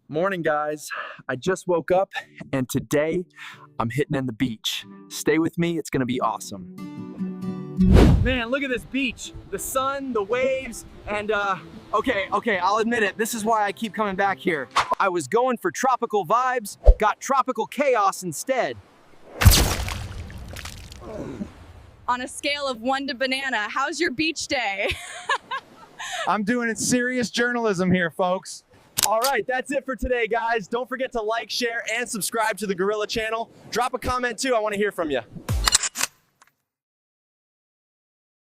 Morning, guys. I just woke up and today I'm hitting in the beach. Stay with me, it's gonna be awesome. Man, look at this beach. The sun, the waves, and okay, I'll admit it. This is why I keep coming back here. I was going for tropical vibes, got tropical chaos instead. On a scale of 1 to banana, how's your beach day? I'm doing serious journalism here, folks. All right, that's it for today, guys. Don't forget to like, share, and subscribe to the Gorilla channel. Drop a comment too, I want to hear from you.